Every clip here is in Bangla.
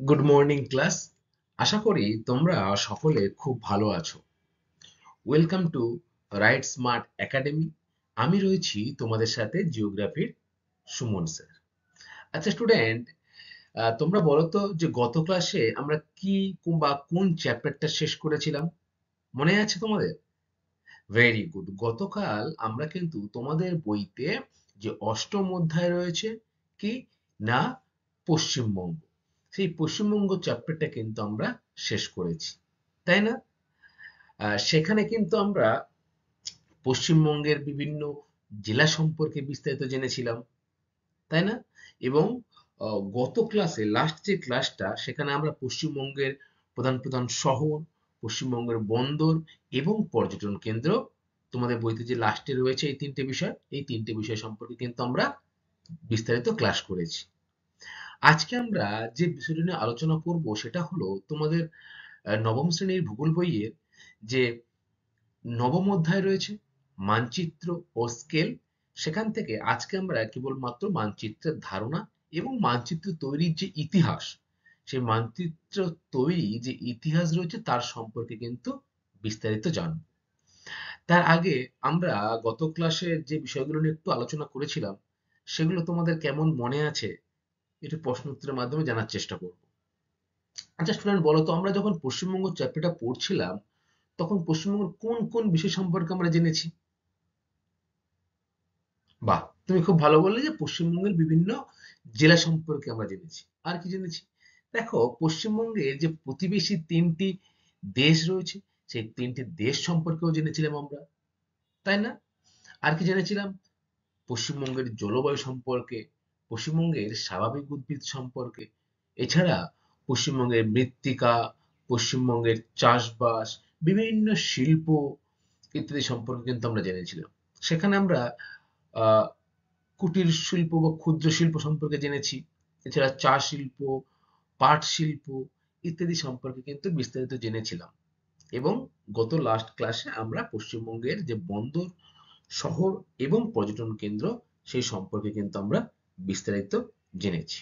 Good morning class. আশা করি তোমরা সকলে খুব ভালো আছো। Welcome to right smart academy. আমি রয়েছি তোমাদের সাথে জিওগ্রাফির সুমন স্যার। আচ্ছা স্টুডেন্ট, তোমরা বলো তো যে গত ক্লাসে আমরা কি বা কোন চ্যাপ্টারটা শেষ করেছিলাম? মনে আছে তোমাদের? Very good. গতকাল আমরা কিন্তু তোমাদের বইতে যে অষ্টম অধ্যায় রয়েছে কি না পশ্চিমবঙ্গ, সেই পশ্চিমবঙ্গ চ্যাপ্টারটা কিন্তু আমরা শেষ করেছি, তাই না? সেখানে কিন্তু আমরা পশ্চিমবঙ্গের বিভিন্ন জেলা সম্পর্কে বিস্তারিত জেনেছিলাম, তাই না? এবং গত ক্লাসে লাস্ট যে ক্লাসটা সেখানে আমরা পশ্চিমবঙ্গের প্রধান প্রধান শহর, পশ্চিমবঙ্গের বন্দর এবং পর্যটন কেন্দ্র, তোমাদের বইতে যে লাস্টে রয়েছে এই তিনটে বিষয় সম্পর্কে কিন্তু আমরা বিস্তারিত ক্লাস করেছি। আজকে আমরা যে বিষয়টি নিয়ে আলোচনা করব সেটা হলো তোমাদের নবম শ্রেণীর ভূগোল বইয়ের যে নবম অধ্যায় রয়েছে মানচিত্র ও স্কেল। সেখান থেকে আজকে আমরা কেবলমাত্র মানচিত্রের ধারণা এবং মানচিত্র তৈরির যে ইতিহাস, সেই মানচিত্র তৈরি যে ইতিহাস রয়েছে তার সম্পর্কে কিন্তু বিস্তারিত জানব। তার আগে আমরা গত ক্লাসে যে বিষয়গুলো নিয়ে একটু আলোচনা করেছিলাম সেগুলো তোমাদের কেমন মনে আছে একটু প্রশ্ন উত্তরের মাধ্যমে জানার চেষ্টা করব। আচ্ছা স্টুডেন্ট, বলো তো আমরা যখন পশ্চিমবঙ্গ চ্যাপ্টারটা পড়ছিলাম তখন পশ্চিমবঙ্গের কোন কোন বিষয় সম্পর্কে আমরা জেনেছি? বাহ, তুমি খুব ভালো বললে যে পশ্চিমবঙ্গের বিভিন্ন জেলা সম্পর্কে আমরা জেনেছি। আর কি জেনেছি? দেখো, পশ্চিমবঙ্গের যে প্রতিবেশী তিনটি দেশ রয়েছে সেই তিনটি দেশ সম্পর্কেও জেনেছিলাম আমরা, তাই না? আর কি জেনেছিলাম? পশ্চিমবঙ্গের জলবায়ু সম্পর্কে, পশ্চিমবঙ্গের স্বাভাবিক উদ্ভিদ সম্পর্কে, এছাড়া পশ্চিমবঙ্গের মৃত্তিকা, পশ্চিমবঙ্গের চাষবাস, বিভিন্ন শিল্প ইত্যাদি সম্পর্কে কিন্তু আমরা জেনেছিলাম। সেখানে আমরা আহ কুটির শিল্প বা ক্ষুদ্র শিল্প সম্পর্কে জেনেছি। এছাড়া চা শিল্প, পাট শিল্প ইত্যাদি সম্পর্কে কিন্তু বিস্তারিত জেনেছিলাম। এবং গত লাস্ট ক্লাসে আমরা পশ্চিমবঙ্গের যে বন্দর, শহর এবং পর্যটন কেন্দ্র সেই সম্পর্কে কিন্তু আমরা বিস্তারিত জেনেছি।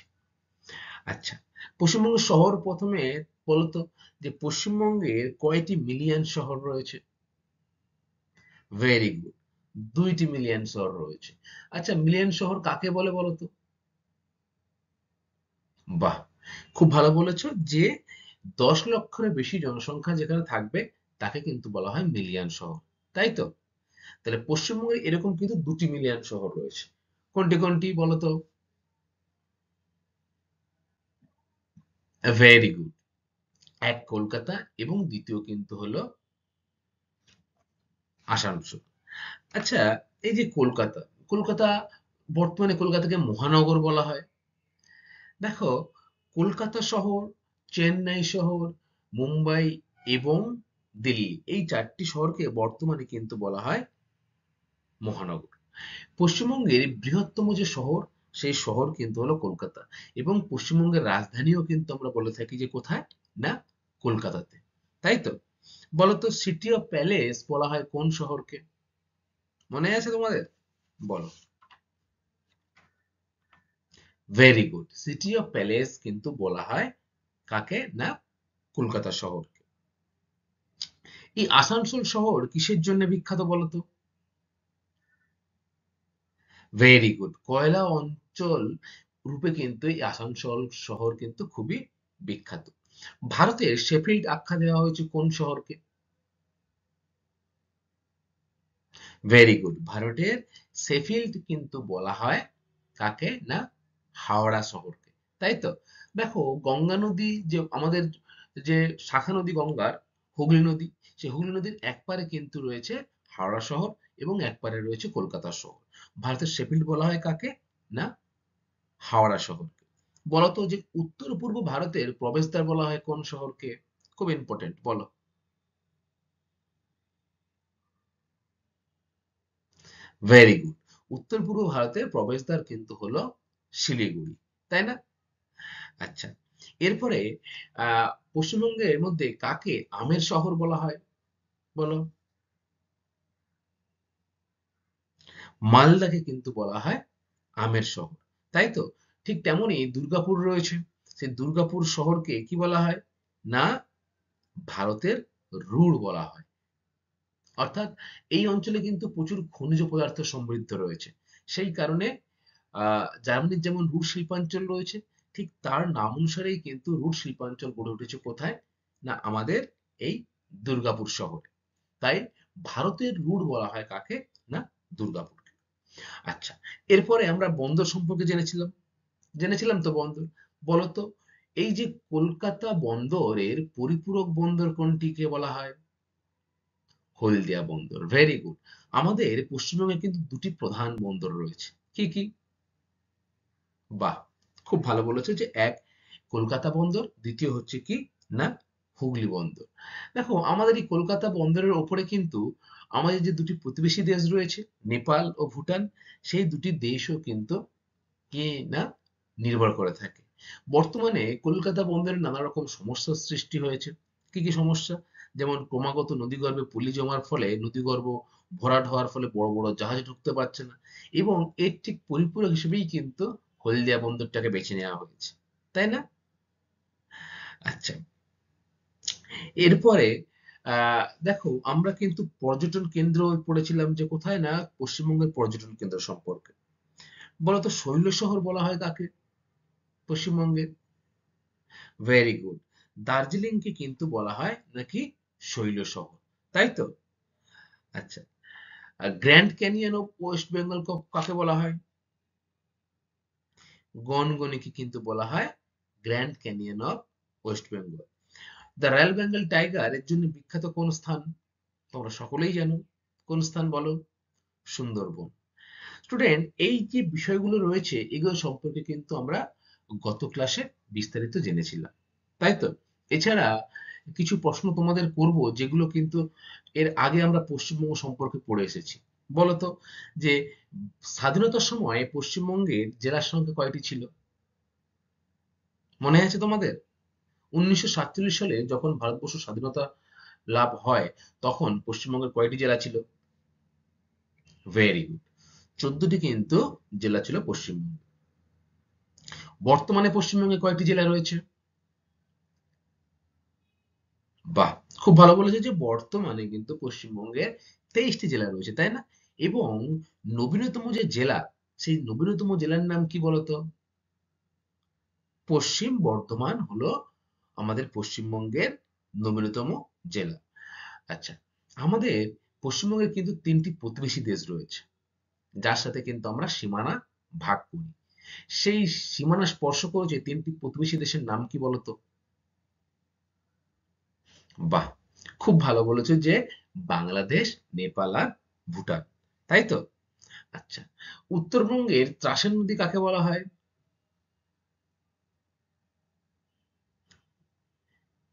আচ্ছা, পশ্চিমবঙ্গের শহর প্রথমে বলতো যে পশ্চিমবঙ্গের কয়টি মিলিয়ন শহর রয়েছে? ভেরি গুড, 2টি মিলিয়ন শহর রয়েছে। আচ্ছা, মিলিয়ন শহর কাকে বলে বলো তো? বাহ, খুব ভালো বলেছো যে 10 লক্ষের বেশি জনসংখ্যা যেখানে থাকবে তাকে কিন্তু বলা হয় মিলিয়ন শহর, তাই তো? তাহলে পশ্চিমবঙ্গে এরকম কিন্তু 2টি মিলিয়ন শহর রয়েছে। কোনটি কোনটি বলো তো? Very good. এক কলকাতা এবং দ্বিতীয় কিন্তু হলো আসানসোল। আচ্ছা, এই যে কলকাতা, কলকাতা বর্তমানে কলকাতাকে মহানগর বলা হয়। দেখো, কলকাতা শহর, চেন্নাই শহর, মুম্বাই এবং দিল্লি, এই 4টি শহরকে বর্তমানে কিন্তু বলা হয় মহানগর। পশ্চিমবঙ্গের বৃহত্তম যে শহর সেই শহর কিন্তু হলো কলকাতা, এবং পশ্চিমবঙ্গের রাজধানীও কিন্তু আমরা বলে থাকি যে কোথায় না কলকাতাতে, তাই তো? বলতো সিটি অফ প্যালেস বলা হয় কোন শহরকে? মনে আছে তোমাদের? বলো। Very good, city of palace কিন্তু বলা হয় কাকে না কলকাতা শহরকে। এই আসানসোল শহর কিসের জন্য বিখ্যাত বলতো? ভেরি গুড, কয়লা অঞ্চল রূপে কিন্তু এই আসানসোল শহর কিন্তু খুবই বিখ্যাত। ভারতের শেফিল্ড আখ্যা দেওয়া হয়েছে কোন শহরকে? ভেরি গুড, ভারতের শেফিল্ড কিন্তু বলা হয় কাকে না হাওড়া শহরকে, তাই তো? দেখো, গঙ্গা নদী যে আমাদের যে শাখা নদী গঙ্গার, হুগলি নদী, সেই হুগলি নদীর একপারে কিন্তু রয়েছে হাওড়া শহর এবং একপারে রয়েছে কলকাতা শহর। ভারতের শেফিল্ড বলা হয় কাকে না হাওড়া শহরকে। বলতো যে উত্তর পূর্ব ভারতের প্রবেশদ্বার বলা হয় কোন শহরকে? খুব ইম্পর্টেন্ট, বলো। ভেরি গুড, উত্তর পূর্ব ভারতের প্রবেশদ্বার কিন্তু হলো শিলিগুড়ি, তাই না? আচ্ছা, এরপরে পশ্চিমবঙ্গের মধ্যে কাকে আমের শহর বলা হয় বলো? মালদাকে কিন্তু বলা হয় আমের শহর, তাই তো? ঠিক তেমনই দুর্গাপুর রয়েছে, সেই দুর্গাপুর শহরকে কি বলা হয় না ভারতের রুড় বলা হয়। অর্থাৎ এই অঞ্চলে কিন্তু প্রচুর খনিজ পদার্থ সমৃদ্ধ রয়েছে। সেই কারণে জার্মানির যেমন রুর শিল্পাঞ্চল রয়েছে, ঠিক তার নাম অনুসারেই কিন্তু রুর শিল্পাঞ্চল গড়ে উঠেছে কোথায় না আমাদের এই দুর্গাপুর শহরে। তাই ভারতের রুর বলা হয় কাকে না দুর্গাপুরকে। আচ্ছা, এরপরে আমরা বন্দর সম্পর্কে জেনেছিলাম। জেনেছিলাম তো বন্দর। বলতো এই যে কলকাতা বন্দরের পরিপূরক বন্দর কোনটিকে বলা হয়? হলদিয়া বন্দর। Very good. আমাদের পশ্চিমবঙ্গে কিন্তু দুটি প্রধান বন্দর রয়েছে। কি কি? বাহ! খুব ভালো বলেছো যে এক কলকাতা বন্দর, দ্বিতীয় হচ্ছে কি না হুগলি বন্দর। দেখো আমাদের এই কলকাতা বন্দরের ওপরে কিন্তু আমাদের যে দুটি প্রতিবেশী দেশ রয়েছে নেপাল ও ভুটান, সেই দুটি দেশও কিন্তু কি না নির্ভর করে থাকে। বর্তমানে কলকাতা বন্দরে নানা রকম সমস্যার সৃষ্টি হয়েছে। কি কি সমস্যা? যেমন ক্রমাগত নদীগর্ভে পলি জমার ফলে নদীগর্ভ ভরাট হওয়ার ফলে বড় বড় জাহাজ ঢুকতে পারছে না, এবং এর ঠিক পরিপূরক হিসেবেই কিন্তু হলদিয়া বন্দরটাকে বেছে নেওয়া হয়েছে, তাই না? আচ্ছা, এরপরে দেখো আমরা কিন্তু পর্যটন কেন্দ্র পড়েছিলাম যে কোথায় না পশ্চিমবঙ্গের পর্যটন কেন্দ্র সম্পর্কে। বলতো শৈল শহর বলা হয় কাকে পশ্চিমবঙ্গের? Very good. দার্জিলিংকে কিন্তু বলা হয় নাকি শৈল শহর, তাই তো? আচ্ছা, আর Grand Canyon of West Bengal কাকে বলা হয়? গনগনিকে কিন্তু বলা হয় Grand Canyon of West Bengal. The royal Bengal tiger এর জন্য বিখ্যাত কোন স্থান? তোমরা সকলেই জানো। কোন স্থান বলো? সুন্দরবন। স্টুডেন্ট, এই যে বিষয়গুলো রয়েছে এগুলো সম্পর্কে কিন্তু আমরা গত ক্লাসে বিস্তারিত জেনেছিলাম, তাই তো? এছাড়া কিছু প্রশ্ন তোমাদের করব যেগুলো কিন্তু এর আগে আমরা পশ্চিমবঙ্গ সম্পর্কে পড়ে এসেছি। বলতো যে স্বাধীনতার সময় পশ্চিমবঙ্গের জেলার সংখ্যা কয়টি ছিল? মনে আছে তোমাদের? 1947 সালে যখন ভারতবর্ষ স্বাধীনতা লাভ হয় তখন পশ্চিমবঙ্গের কয়টি জেলা ছিল? Very good. 14টি কিন্তু জেলা ছিল পশ্চিমবঙ্গে। বর্তমানে পশ্চিমবঙ্গে কয়টি জেলা রয়েছে? বাহ! খুব ভালো বলেছে যে বর্তমানে কিন্তু পশ্চিমবঙ্গে 23টি জেলা রয়েছে, তাই না? এবং নবীনতম যে জেলা, সেই নবীনতম জেলার নাম কি বলতো? পশ্চিম বর্ধমান হলো আমাদের পশ্চিমবঙ্গের নবীনতম জেলা। আচ্ছা, আমাদের পশ্চিমবঙ্গের কিন্তু 3টি প্রতিবেশী দেশ রয়েছে, যার সাথে কিন্তু আমরা সীমানা ভাগ করি। সেই সীমানা স্পর্শ করে যে 3টি প্রতিবেশী দেশের নাম কি বলতো? বাহ! খুব ভালো বলেছো যে বাংলাদেশ, নেপাল আর ভুটান, তাই তো? আচ্ছা, উত্তরবঙ্গের ত্রাসের নদী কাকে বলা হয়?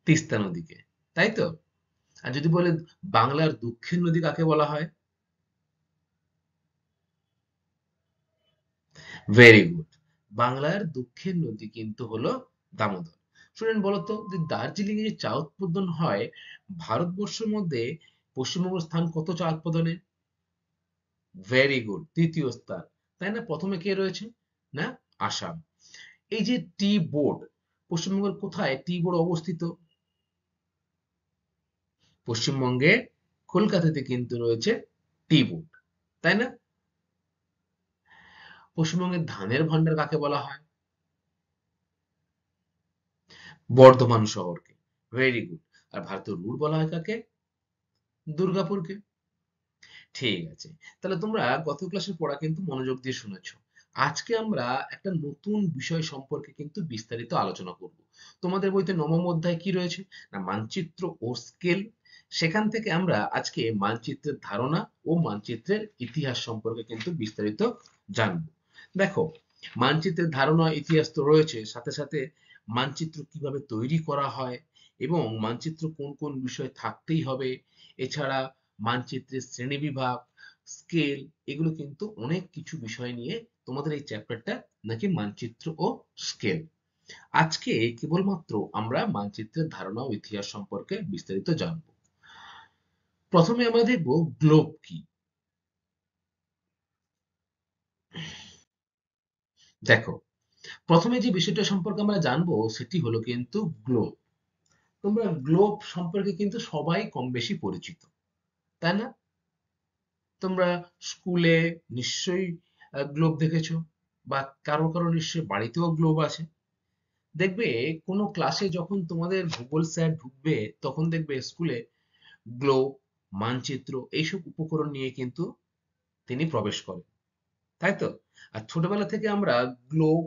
তিস্তা নদীকে, তাই তো? আর যদি বলে বাংলার দক্ষিণ নদী কাকে বলা হয়? Very good. বাংলার দক্ষিণ নদী কিন্তু হলো দামোদর। স্টুডেন্ট বলতো যে দার্জিলিং এ যে চা উৎপাদন হয় ভারতবর্ষের মধ্যে পশ্চিমবঙ্গের স্থান কত চা উৎপাদনে? ভেরি গুড, তৃতীয় স্থান। তাই না? প্রথমে কে রয়েছে না আসাম। এই যে টি বোর্ড, পশ্চিমবঙ্গের কোথায় টি বোর্ড অবস্থিত? পশ্চিমবঙ্গে কলকাতাতে কিন্তু রয়েছে টি বোর্ড, তাই না? পশ্চিমবঙ্গের ধানের ভান্ডার কাকে বলা হয়? বর্ধমান শহরকে। Very good. আর ভারতের রুট বলা হয় কাকে? দুর্গাপুরকে। ঠিক আছে, তাহলে তোমরা গত ক্লাসের পড়া কিন্তু মনোযোগ দিয়ে শুনেছো। আজকে আমরা একটা নতুন বিষয় সম্পর্কে কিন্তু বিস্তারিত আলোচনা করব। তোমাদের বইতে নবম অধ্যায় কি রয়েছে না মানচিত্র ও স্কেল। সেখান থেকে আমরা আজকে মানচিত্রের ধারণা ও মানচিত্রের ইতিহাস সম্পর্কে কিন্তু বিস্তারিত জানব। দেখো, মানচিত্রের ধারণা ইতিহাস তো রয়েছে, সাথে সাথে মানচিত্র কিভাবে তৈরি করা হয় এবং মানচিত্র কোন কোন বিষয় থাকতেই হবে, এছাড়া মানচিত্রের শ্রেণীবিভাগ, স্কেল, এগুলো কিন্তু অনেক কিছু বিষয় নিয়ে তোমাদের এই চ্যাপ্টারটা নাকি মানচিত্র ও স্কেল। আজকে কেবলমাত্র আমরা মানচিত্রের ধারণা ও ইতিহাস সম্পর্কে বিস্তারিত জানব। প্রথমে আমরা দেখব গ্লোব কি। দেখো, প্রথমে যে বিষয়টা সম্পর্কে আমরা জানবো সেটি হলো কিন্তু গ্লোব। তোমরা গ্লোব সম্পর্কে কিন্তু সবাই কম বেশি পরিচিত, তাই না? তোমরা স্কুলে নিশ্চয়ই গ্লোব দেখেছো, বা কারো কারো নিশ্চয়ই বাড়িতেও গ্লোব আছে। দেখবে কোনো ক্লাসে যখন তোমাদের ভূগোল স্যার ঢুকবে, তখন দেখবে স্কুলে গ্লোব, মানচিত্র এইসব উপকরণ নিয়ে কিন্তু তিনি প্রবেশ করেন, তাই তো? আর ছোটবেলা থেকে আমরা গ্লোব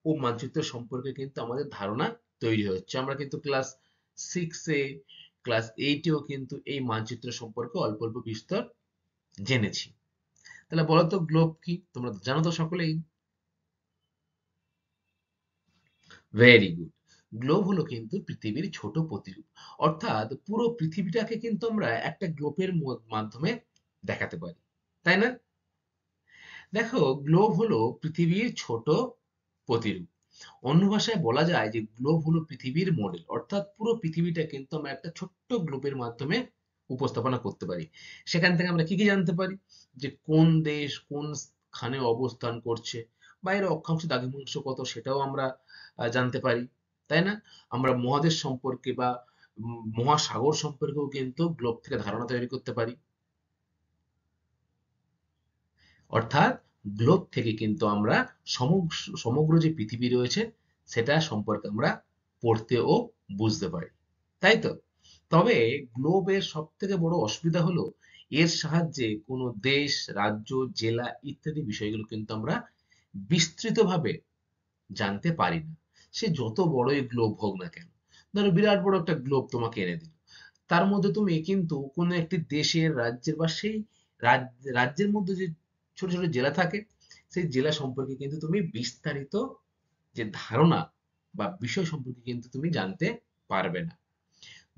ও মানচিত্র সম্পর্কে কিন্তু আমাদের ধারণা তৈরি হচ্ছে। আমরা কিন্তু ক্লাস সিক্সে, ক্লাস এইটেও কিন্তু এই মানচিত্র সম্পর্কে অল্প অল্প বিস্তর জেনেছি। তাহলে বলো তো গ্লোব কি? তোমরা তো জানো তো সকলেই। Very good. গ্লোব হলো কিন্তু পৃথিবীর ছোট প্রতিরূপ। অর্থাৎ পুরো পৃথিবীটাকে কিন্তু আমরা একটা গ্লোবের মাধ্যমে দেখাতে পারি, তাই না? দেখো, গ্লোব হলো পৃথিবীর ছোট প্রতিরূপ। অন্য ভাষায় বলা যায় যে গ্লোব হলো পৃথিবীর মডেল। অর্থাৎ পুরো পৃথিবীটা কিন্তু আমরা একটা ছোট্ট গ্লোবের মাধ্যমে উপস্থাপনা করতে পারি। সেখান থেকে আমরা কি কি জানতে পারি? যে কোন দেশ কোন স্থানে অবস্থান করছে, বা এর অক্ষাংশ দ্রাঘিমাংশ কত সেটাও আমরা জানতে পারি, তাই না? আমরা মহাদেশ সম্পর্কে বা মহাসাগর সম্পর্কেও কিন্তু গ্লোব থেকে ধারণা তৈরি করতে পারি। অর্থাৎ গ্লোব থেকে কিন্তু আমরা সমগ্র যে পৃথিবী রয়েছে সেটা সম্পর্কে আমরা পড়তে ও বুঝতে পারি, তাই তো? তবে গ্লোবের সব থেকে বড় অসুবিধা হলো এর সাহায্যে কোনো দেশ, রাজ্য, জেলা ইত্যাদি বিষয়গুলো কিন্তু আমরা বিস্তৃতভাবে জানতে পারি না। সে যত বড়ই গ্লোব হোক না কেন। ধরো বিরাট বড় একটা গ্লোব তোমাকে এনে দিল, তার মধ্যে তুমি কিন্তু কোনো একটি দেশের, রাজ্যের বা সেই রাজ্যের মধ্যে যে ছোট ছোট জেলা থাকে, সেই জেলা সম্পর্কে কিন্তু তুমি বিস্তারিত যে ধারণা বা বিষয় সম্পর্কে কিন্তু তুমি জানতে পারবে না,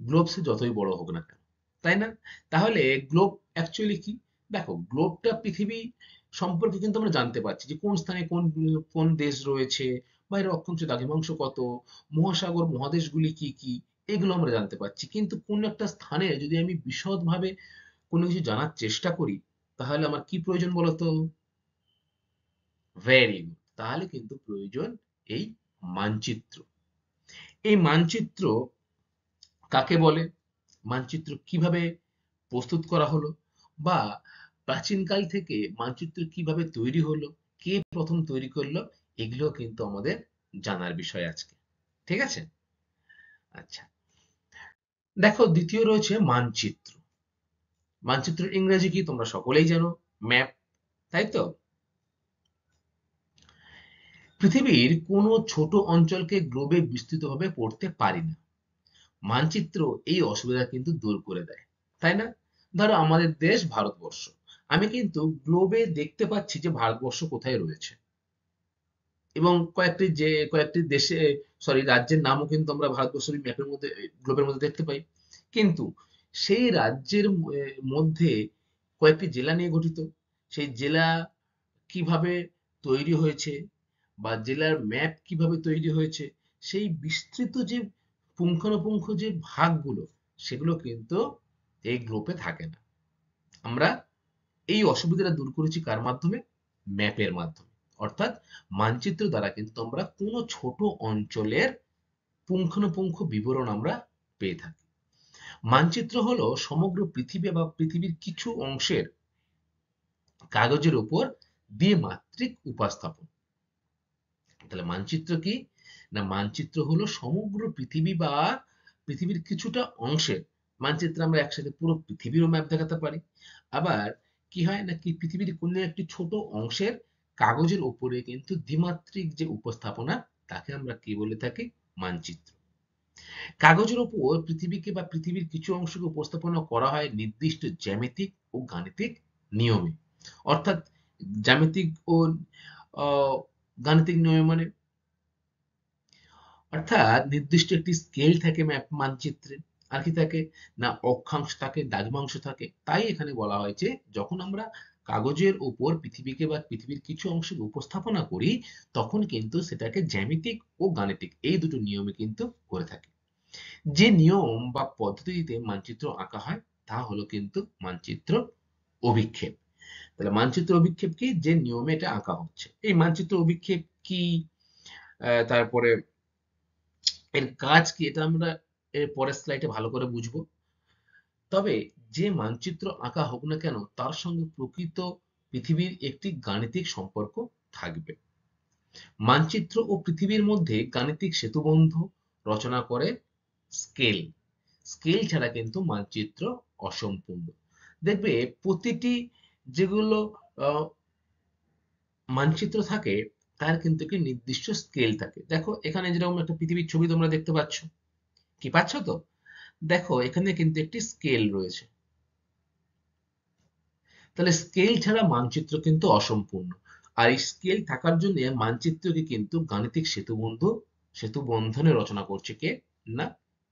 গ্লোব সে যতই বড় হোক না কেন, তাই না? তাহলে গ্লোব অ্যাকচুয়ালি কি? দেখো, গ্লোবটা পৃথিবী সম্পর্কে কিন্তু আমরা জানতে পারছি যে কোন স্থানে কোন কোন দেশ রয়েছে, বা এর অক্ষাংশ দ্রাঘিমাংশ কত, মহাসাগর মহাদেশগুলি কি কি, এগুলো আমরা জানতে পারছি। কিন্তু কোন একটা স্থানে যদি আমি বিশদভাবে কোনো কিছু জানার চেষ্টা করি, তাহলে আমার কি প্রয়োজন বলতো? Very good. তাহলে কিন্তু প্রয়োজন এই মানচিত্র। এই মানচিত্র কাকে বলে? মানচিত্র কিভাবে প্রস্তুত করা হলো, বা প্রাচীনকাল থেকে মানচিত্র কিভাবে তৈরি হলো, কে প্রথম তৈরি করলো, এগুলো কিন্তু আমাদের জানার বিষয় আজকে। ঠিক আছে? আচ্ছা, দেখো, দ্বিতীয় রয়েছে মানচিত্র। মানচিত্রের ইংরেজি কি তোমরা সকলেই জানো, ম্যাপ, তাই তো? পৃথিবীর কোনো ছোট অঞ্চলকে গ্লোবে বিস্তৃতভাবে পড়তে পারি না। মানচিত্র এই অসুবিধা কিন্তু দূর করে দেয়, তাই না? ধরো আমাদের দেশ ভারতবর্ষ, আমি কিন্তু গ্লোবে দেখতে পাচ্ছি যে ভারতবর্ষ কোথায় রয়েছে, এবং কয়েকটি দেশে, সরি, রাজ্যের নামও কিন্তু আমরা ভারতবর্ষের ম্যাপের মধ্যে, গ্লোবের মধ্যে দেখতে পাই। কিন্তু সেই রাজ্যের মধ্যে কয়েকটি জেলা নিয়ে গঠিত। সেই জেলা কিভাবে তৈরি হয়েছে, বা জেলার ম্যাপ কিভাবে তৈরি হয়েছে, সেই বিস্তৃত যে পুঙ্খানুপুঙ্খ যে ভাগগুলো, সেগুলো কিন্তু এই গ্লোবে থাকে না। আমরা এই অসুবিধাটা দূর করেছি কার মাধ্যমে? ম্যাপের মাধ্যমে। অর্থাৎ মানচিত্র দ্বারা কিন্তু আমরা কোনো ছোট অঞ্চলের পুঙ্খানুপুঙ্খ বিবরণ আমরা পেয়ে থাকি। মানচিত্র হলো সমগ্র পৃথিবী বা পৃথিবীর কিছু অংশের কাগজের উপর দ্বিমাত্রিক উপস্থাপন। তাহলে মানচিত্র কি? না, মানচিত্র হলো সমগ্র পৃথিবী বা পৃথিবীর কিছুটা অংশের মানচিত্র। আমরা একসাথে পুরো পৃথিবীরও ম্যাপ দেখাতে পারি। আবার কি হয় না, কি পৃথিবীর কোনো একটি ছোট অংশের কাগজের উপরে কিন্তু দ্বিমাত্রিক যে উপস্থাপনা, তাকে আমরা কি বলে থাকি? মানচিত্র। কাগজের উপর পৃথিবীকে বা পৃথিবীর কিছু অংশকে উপস্থাপনা করা হয় নির্দিষ্ট জ্যামিতিক ও গাণিতিক নিয়মে। অর্থাৎ জ্যামিতিক ও গাণিতিক নিয়মে মানে, অর্থাৎ নির্দিষ্ট একটি স্কেল থাকে ম্যাপ মানচিত্রে। আর কি থাকে? না, অক্ষাংশ থাকে, দ্রাঘিমাংশ থাকে। তাই এখানে বলা হয়েছে যখন আমরা কাগজের উপর পৃথিবীকে বা পৃথিবীর কিছু অংশকে উপস্থাপনা করি, তখন কিন্তু সেটাকে জ্যামিতিক ও গাণিতিক এই দুটো নিয়মে কিন্তু করে থাকি। যে নিয়ম বা পদ্ধতিতে মানচিত্র আঁকা হয় তা হলো কিন্তু মানচিত্র অভিক্ষেপ। তাহলে মানচিত্র অভিক্ষেপ কি? যে নিয়মে এটা আঁকা হচ্ছে। এই মানচিত্র অভিক্ষেপ কি? তারপরে এর কাজ কি এটা আমরা এর পরের স্লাইডে ভালো করে বুঝবো। তবে যে মানচিত্র আঁকা হোক না কেন তার সঙ্গে প্রকৃত পৃথিবীর একটি গাণিতিক সম্পর্ক থাকবে। মানচিত্র ও পৃথিবীর মধ্যে গাণিতিক সেতুবন্ধ রচনা করে স্কেল। স্কেল ছাড়া কিন্তু মানচিত্র অসম্পূর্ণ। দেখবে প্রতিটি যেগুলো আহ, মানচিত্র থাকে তার কিন্তু একটি নির্দিষ্ট স্কেল থাকে। দেখো এখানে যেরকম একটা পৃথিবীর ছবি তোমরা দেখতে পাচ্ছ, কি পাচ্ছ তো? দেখো এখানে কিন্তু একটি স্কেল রয়েছে। তাহলে স্কেল ছাড়া মানচিত্র কিন্তু অসম্পূর্ণ। আর এই স্কেল থাকার জন্য মানচিত্রকে কিন্তু গাণিতিক সেতু বন্ধনে রচনা করছে কে? না,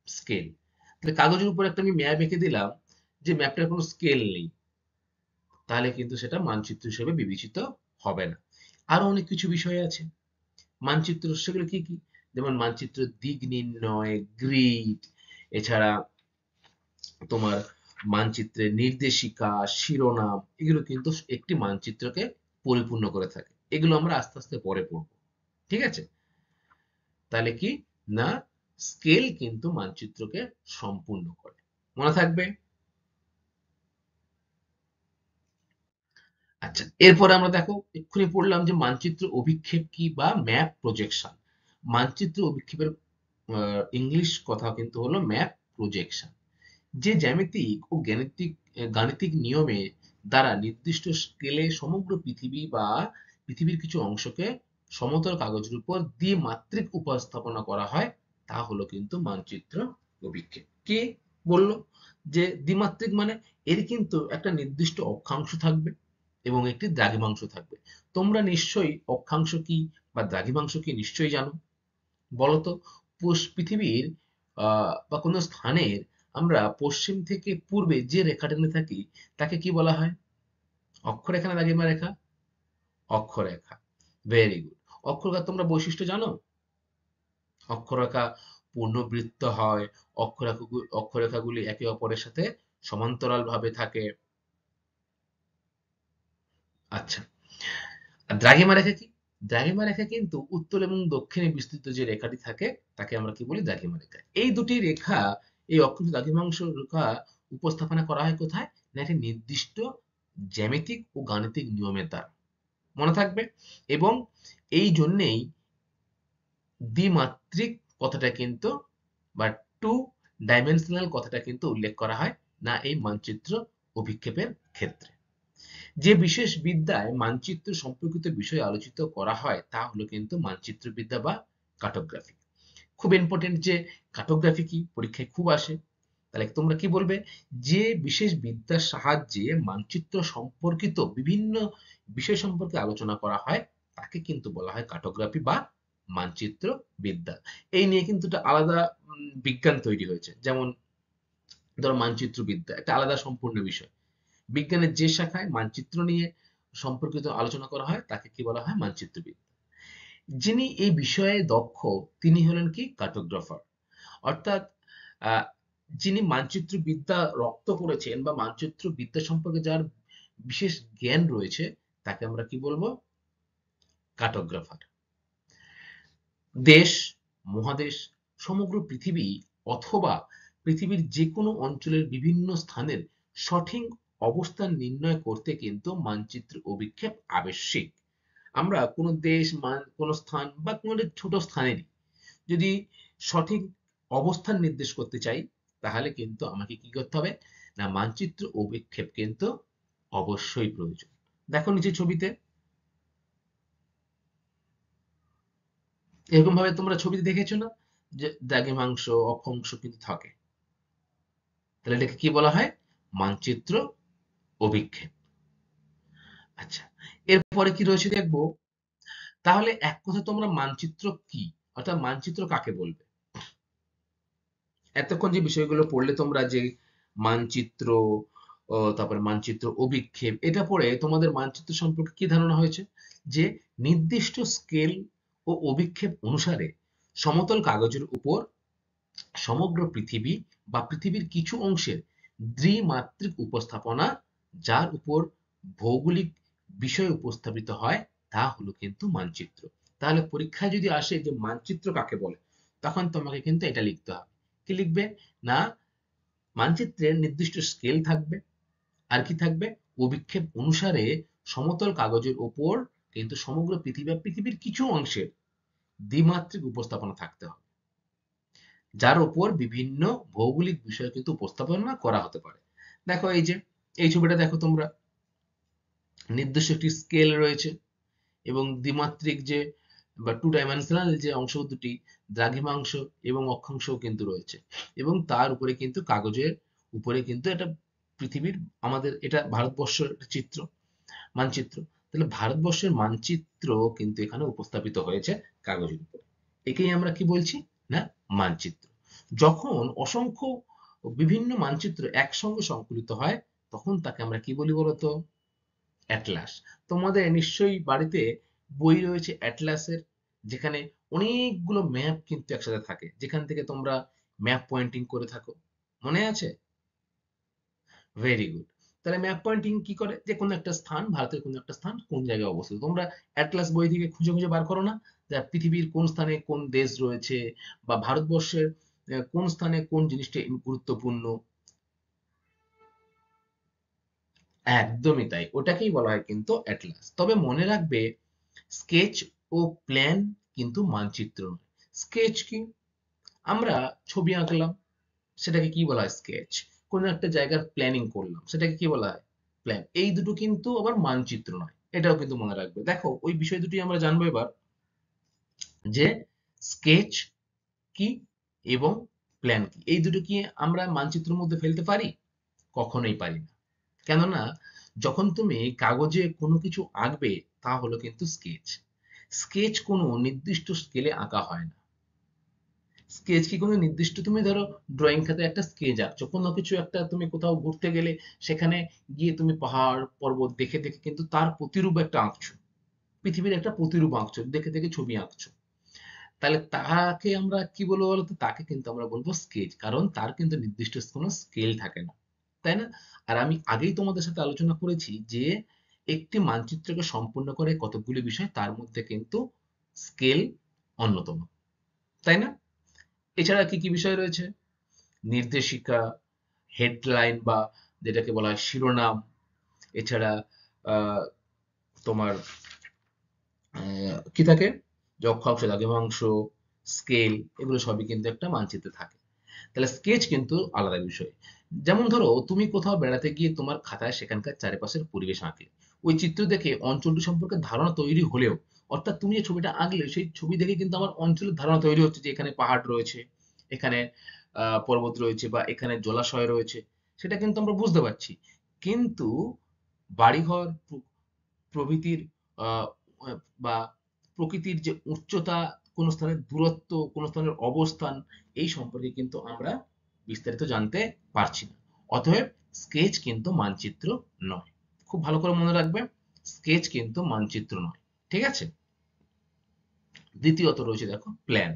স্কেল। তাহলে কাগজের উপর একটা আমি ম্যাপ এঁকে দিলাম, যে ম্যাপটার কোনো স্কেল নেই, তাহলে কিন্তু সেটা মানচিত্র হিসেবে বিবেচিত হবে না। আরো অনেক কিছু বিষয় আছে মানচিত্র, সেগুলো কি কি? যেমন মানচিত্র দিক নির্ণয়, গ্রিড, এছাড়া তোমার মানচিত্রের নির্দেশিকা, শিরোনাম, এগুলো কিন্তু একটি মানচিত্রকে পরিপূর্ণ করে থাকে। এগুলো আমরা আস্তে আস্তে পরে পড়বো। ঠিক আছে? তাহলে কি না, স্কেল কিন্তু মানচিত্রকে সম্পূর্ণ করে। মনে থাকবে? আচ্ছা, এরপরে আমরা দেখো এক্ষুনি পড়লাম যে মানচিত্র অভিক্ষেপ কি বা ম্যাপ প্রজেকশন। মানচিত্র অভিক্ষেপের ইংলিশ কথা কিন্তু হলো ম্যাপ প্রজেকশন। যে জ্যামিতিক ও গাণিতিক নিয়মে দ্বারা নির্দিষ্ট স্কেলে সমগ্র পৃথিবী বা পৃথিবীর কিছু অংশকে সমতল কাগজের উপর দ্বিমাত্রিক উপস্থাপনা করা হয়, তা হলো কিন্তু মানচিত্র অভিক্ষেপ। কে বলল যে দ্বিমাত্রিক? মানে এর কিন্তু একটা নির্দিষ্ট অক্ষাংশ থাকবে এবং একটি দ্রাঘিমাংশ থাকবে। তোমরা নিশ্চয়ই অক্ষাংশ কি বা দ্রাঘিমাংশ কি নিশ্চয়ই জানো। বলতো পৃথিবীর বা কোনো স্থানের আমরা পশ্চিম থেকে পূর্বে যে রেখা টেনে থাকি তাকে কি বলা হয়? অক্ষরেখা না দ্রাঘিমা রেখা? অক্ষরেখা। Very good. অক্ষরেখা তোমরা বৈশিষ্ট্য জানো? অক্ষরেখা পূর্ণবৃত্ত হয়, অক্ষরেখাগুলি একে অপরের সাথে সমান্তরাল ভাবে থাকে। আচ্ছা, আর দ্রাঘিমা রেখা কি? দ্রাঘিমা রেখা কিন্তু উত্তর এবং দক্ষিণে বিস্তৃত যে রেখাটি থাকে তাকে আমরা কি বলি? দ্রাঘিমা রেখা। এই দুটি রেখা, এই অক্ষ দ্রাঘিমাংশ রেখা উপস্থাপনা করা হয় কোথায়? না একটি নির্দিষ্ট জ্যামিতিক ও গাণিতিক নিয়মের দ্বারা। মনে থাকবে? এবং এই জন্যেই দ্বিমাত্রিক কথাটা কিন্তু বা টু ডাইমেনশনাল কথাটা কিন্তু উল্লেখ করা হয় না এই মানচিত্র অভিক্ষেপের ক্ষেত্রে। যে বিশেষ বিদ্যায় মানচিত্র সম্পর্কিত বিষয় আলোচিত করা হয় তা হলো কিন্তু মানচিত্রবিদ্যা বা কার্টোগ্রাফি। খুব ইম্পর্টেন্ট যে কার্টোগ্রাফি কি, পরীক্ষায় খুব আসে। তাহলে তোমরা কি বলবে? যে বিশেষ বিদ্যার সাহায্যে মানচিত্র সম্পর্কিত বিভিন্ন বিষয় সম্পর্কে আলোচনা করা হয় তাকে কিন্তু বলা হয় কার্টোগ্রাফি বা মানচিত্র বিদ্যা। এই নিয়ে কিন্তু একটা আলাদা বিজ্ঞান তৈরি হয়েছে। যেমন ধরো মানচিত্র বিদ্যা একটা আলাদা সম্পূর্ণ বিষয়। বিজ্ঞানের যে শাখায় মানচিত্র নিয়ে সম্পর্কিত আলোচনা করা হয় তাকে কি বলা হয়? মানচিত্রবিদ। যিনি এই বিষয়ে দক্ষ তিনি হলেন কি? কার্টোগ্রাফার। অর্থাৎ আহ, যিনি মানচিত্র বিদ্যা রপ্ত করেছেন বা মানচিত্র বিদ্যা সম্পর্কে যার বিশেষ জ্ঞান রয়েছে তাকে আমরা কি বলবো? কার্টোগ্রাফার। দেশ, মহাদেশ, সমগ্র পৃথিবী অথবা পৃথিবীর যে কোনো অঞ্চলের বিভিন্ন স্থানের সঠিক অবস্থান নির্ণয় করতে কিন্তু মানচিত্র অভিক্ষেপ আবশ্যিক। আমরা কোনো দেশ, কোনো স্থান বা কোনো একটা ছোট স্থানেরই যদি সঠিক অবস্থান নির্দেশ করতে চাই তাহলে কিন্তু আমাকে কি করতে হবে? না মানচিত্র অভিক্ষেপ কিন্তু অবশ্যই প্রয়োজন। দেখো নিচে ছবিতে, এরকম ভাবে তোমরা ছবিতে দেখেছো না যে দ্রাঘিমাংশ অক্ষাংশ কিন্তু থাকে। তাহলে এটাকে কি বলা হয়? মানচিত্র অভিক্ষেপ। আচ্ছা, এরপরে কি রয়েছে দেখবো। তাহলে এক কথা তোমরা মানচিত্র কি, অর্থাৎ মানচিত্র কাকে বলবে? এতক্ষণ যে বিষয়গুলো পড়লে তোমরা, যে মানচিত্র ও তারপরে মানচিত্র অভিক্ষেপ, এটা পড়ে তোমাদের মানচিত্র সম্পর্কে কি ধারণা হয়েছে? যে নির্দিষ্ট স্কেল ও অভিক্ষেপ অনুসারে সমতল কাগজের উপর সমগ্র পৃথিবী বা পৃথিবীর কিছু অংশের দ্বিমাত্রিক উপস্থাপনা, যার উপর ভৌগোলিক বিষয় উপস্থাপিত হয় তা হলো কিন্তু মানচিত্র। তাহলে পরীক্ষায় যদি আসে যে মানচিত্র কাকে বলে, তখন তোমাকে কিন্তু এটা লিখতে হবে। কি লিখবে? না, মানচিত্রের নির্দিষ্ট স্কেল থাকবে, আর কি থাকবে? অভিক্ষেপ অনুসারে সমতল কাগজের ওপর কিন্তু সমগ্র পৃথিবী বা পৃথিবীর কিছু অংশের দ্বিমাত্রিক উপস্থাপনা থাকতে হবে, যার উপর বিভিন্ন ভৌগোলিক বিষয় কিন্তু উপস্থাপনা করা হতে পারে। দেখো এই যে এই ছবিটা দেখো তোমরা, নির্দিষ্ট একটি স্কেল রয়েছে এবং দ্বিমাত্রিক যে বা টু ডাইমেনশনাল যে অংশ দুটি, দ্রাঘিমাংশ এবং অক্ষাংশও কিন্তু রয়েছে, এবং তার উপরে কিন্তু কাগজের উপরে কিন্তু এটা পৃথিবীর, আমাদের এটা ভারতবর্ষের একটা চিত্র, মানচিত্র। তাহলে ভারতবর্ষের মানচিত্র কিন্তু এখানে উপস্থাপিত হয়েছে কাগজের উপরে। একেই আমরা কি বলছি? না, মানচিত্র। যখন অসংখ্য বিভিন্ন মানচিত্র একসঙ্গে সংকলিত হয়, তখন তাকে আমরা কি বলি বলতো? অ্যাটলাস। তোমাদের নিশ্চয়ই বাড়িতে বই রয়েছে অ্যাটলাসের, যেখানে অনেকগুলো ম্যাপ কিন্তু একসাথে থাকে, যেখান থেকে তোমরা ম্যাপ পয়েন্টিং করে থাকো। মনে আছে? Very good. তাহলে ম্যাপ পয়েন্টিং কি করে? যে কোনো একটা স্থান, ভারতের কোনো একটা স্থান কোন জায়গায় অবস্থিত, তোমরা অ্যাটলাস বই থেকে খুঁজে খুঁজে বার করো না, যে পৃথিবীর কোন স্থানে কোন দেশ রয়েছে, বা ভারতবর্ষের কোন স্থানে কোন জিনিসটা গুরুত্বপূর্ণ। একদমই তাই, ওটাকেই বলা হয় কিন্তু অ্যাটলাস। তবে মনে রাখবে, স্কেচ ও প্ল্যান কিন্তু মানচিত্র নয়। স্কেচ কি? আমরা ছবি আঁকলাম, সেটাকে কি বলা হয়? স্কেচ। কোনো একটা জায়গার প্ল্যানিং করলাম, সেটাকে কি বলা হয়? প্ল্যান। এই দুটো কিন্তু আবার মানচিত্র নয়, এটাও কিন্তু মনে রাখবে। দেখো ওই বিষয় দুটি আমরা জানবো এবার, যে স্কেচ কি এবং প্ল্যান কি। এই দুটো কি আমরা মানচিত্রের মধ্যে ফেলতে পারি? কখনোই পারি না। কেননা যখন তুমি কাগজে কোনো কিছু আঁকবে, তা হলো কিন্তু স্কেচ। স্কেচ কোনো নির্দিষ্ট স্কেলে আঁকা হয় না। স্কেচ কি কোনো নির্দিষ্ট, তুমি ধরো ড্রয়িং খাতায় একটা স্কেচ আঁকছো, কোনো কিছু একটা তুমি কোথাও ঘুরতে গেলে সেখানে গিয়ে তুমি পাহাড় পর্বত দেখে দেখে কিন্তু তার প্রতিরূপ একটা আঁকছো, পৃথিবীর একটা প্রতিরূপ আঁকছো, দেখে দেখে ছবি আঁকছো। তাহলে তাকে আমরা কি বলবো বলতো? তাকে কিন্তু আমরা বলবো স্কেচ, কারণ তার কিন্তু নির্দিষ্ট কোনো স্কেল থাকে না, তাই না? আর আমি আগেই তোমাদের সাথে আলোচনা করেছি যে একটি মানচিত্রকে সম্পূর্ণ করে কতগুলি বিষয়, তার মধ্যে কিন্তু স্কেল অন্যতম, তাই না? এছাড়া কি কি বিষয় রয়েছে? নির্দেশিকা, হেডলাইন বা যেটাকে বলা হয় শিরোনাম, এছাড়া আহ, তোমার কি থাকে? যক্ষাংশ, দ্রাঘিমাংশ, স্কেল, এগুলো সবই কিন্তু একটা মানচিত্রে থাকে। তাহলে স্কেচ কিন্তু আলাদা বিষয়। যেমন ধরো তুমি কোথাও বেড়াতে গিয়ে তোমার খাতায় সেখানকার চারিপাশের পরিবেশ আঁকলে, ওই চিত্র দেখে অঞ্চলটি সম্পর্কে ধারণা তৈরি হলেও, অর্থাৎ তুমি যে ছবিটা আঁকলে সেই ছবি দেখে কিন্তু আমার অঞ্চলের ধারণা তৈরি হচ্ছে, যে এখানে পাহাড় রয়েছে, এখানে পর্বত রয়েছে, বা এখানে জলাশয় রয়েছে, সেটা কিন্তু আমরা বুঝতে পারছি। কিন্তু বাড়িঘর প্রভৃতির আহ, বা প্রকৃতির যে উচ্চতা, কোন স্থানের দূরত্ব, কোন স্থানের অবস্থান, এই সম্পর্কে কিন্তু আমরা বিস্তারিত জানতে পারছি না। অতএব স্কেচ কিন্তু মানচিত্র নয়। খুব ভালো করে মনে রাখবে, স্কেচ কিন্তু মানচিত্র নয়। ঠিক আছে? দ্বিতীয়ত রয়েছে দেখো প্ল্যান।